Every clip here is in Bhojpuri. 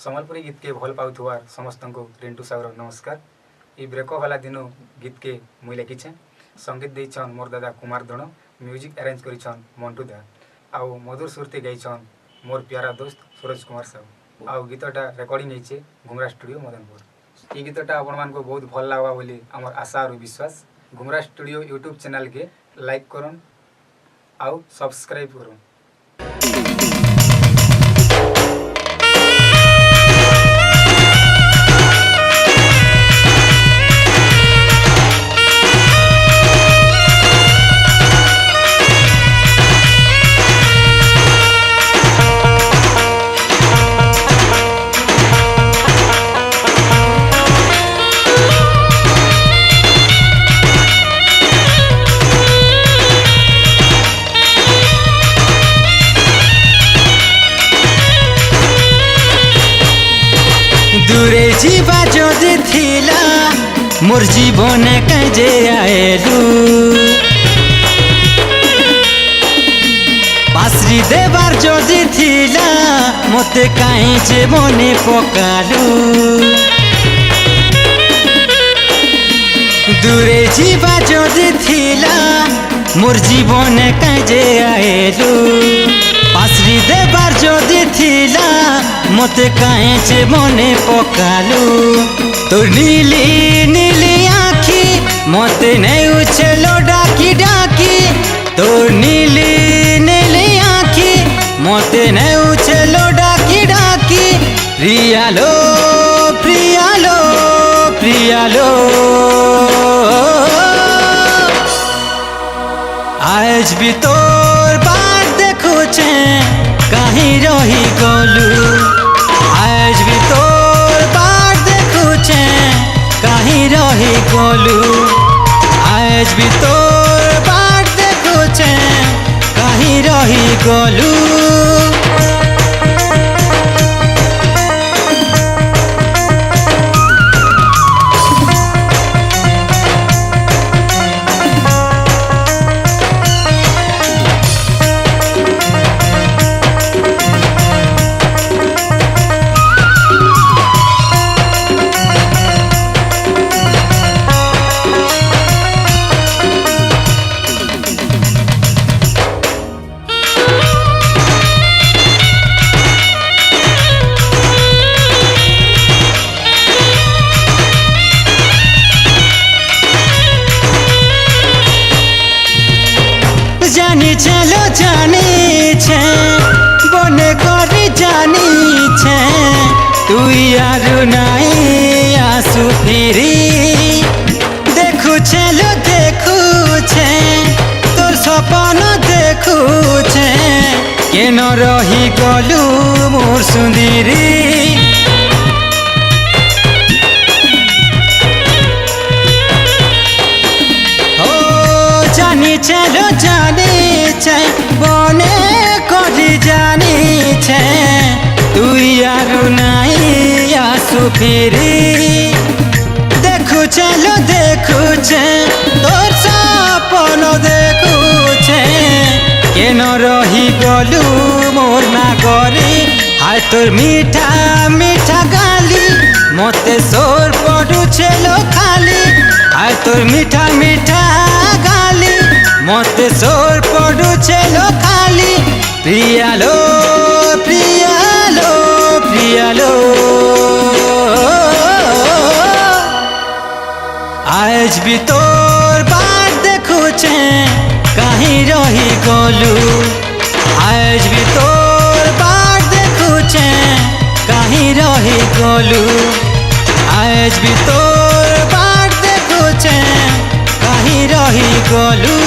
सम्बलपुरी गीत के भल पाउथुवार समस्त को रिंटू सागर नमस्कार। ये ब्रेकअप वाला दिन गीत के मुई लिखिछे। संगीत देछन मोर दादा कुमार दण, म्यूजिक अरेंज करिछन मंटू दा, आउ मधुर सुरती गाइछन मोर प्यारा दोस्त सूरज कुमार साहू। आउ गीतटा रेकर्डिंग होइछे घुमरा स्टूडियो मदनपुर। ये गीतटा आपण मान को बहुत भल लागबा बोली हमर आशा और विश्वास। घुमरा स्टूडियो यूट्यूब चैनल के लाइक करन आउ सब्सक्राइब करन। दूरे जीवा जोदी थिला मोर जीवन कजे आएलू, पासरी देवार जोदी थिला मते काई जे मने पकालू। दूरे जीवा जोदी थिला मोर जीवन कजे आएलू, पासरी देवार जोदी थिला मते काहे जे मने पकालू। तोर नीली नीली आँखी मते नहीं उछलो डाकी डाकी, तोर नीली नीली आँखी मते नहीं उछलो डाकी डाकी। प्रियालो प्रियालो प्रियालो आज भी तोर बात देखुछे कहीं रही गलू, आज भी तोर बात देखुछे कहीं रही गलू, आज भी तोर बात देखुछे कहीं रही गलू। जानी चलो जानी छे बने करी जानी छे, तू यारू नाई आसु फिरी देखु चलो देखु छे तोर सपन देखु छे केन रही गलू मोर सुंदरी। जानी चलो जानी छे बने करी जानी छे, तू यारू नाई आसु फिरी देखु चलो देखु छे तोर सपन देखु छे केन रही गलू मोर ना करी। हाय तोर मीठा मीठा गाली मते सोर पड़ू छेलो खाली, हाय तोर मीठा मीठा गाली मते सोर पड़ू छेलो खाली। प्रियालो प्रियालो प्रियालो आज भी तोर बात देखुछे कहीं रही गलू, आज भी तोर बात देखुछे कहीं रही गलू, आज भी तोर बात देखुछे कहीं रही गलू।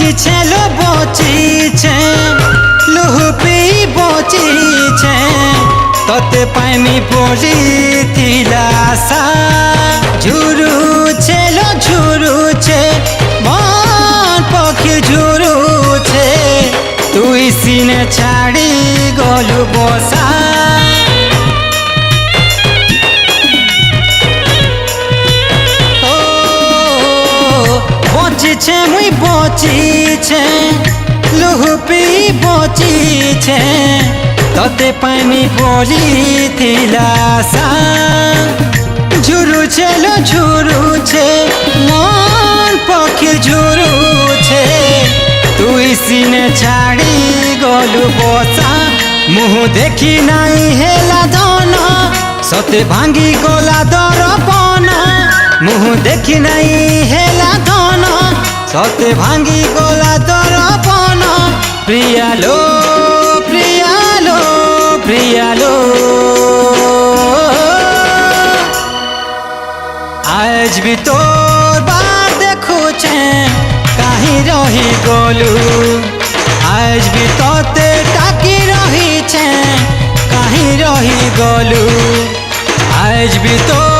लो बचिछे लुहुपी बचिछे तोते पाइमी पड़ी थिला सा झुरुछे लो झुरुछे मन पक्षी झुरुछे तुई सीने छाड़ी गलु बसा बचिछे मुई बचिछे लुहुपी बचिछे तोते पाइमी पड़ी थिला सा झुरुछे लो झुरुछे मन पक्षी झुरुछे तुई सीने छाड़ी गलु बसा मुह देखी नाई हेला धन सते भांगी गला दरपन मुह देखी नाई हेला धन सते भांगी गला दरपन प्रियालो प्रियालो प्रियालो आज भी तोर बार देखुचे कहीं रही गलु आज भी तोते टाकी रही छे कहीं रही गलु आज भी तो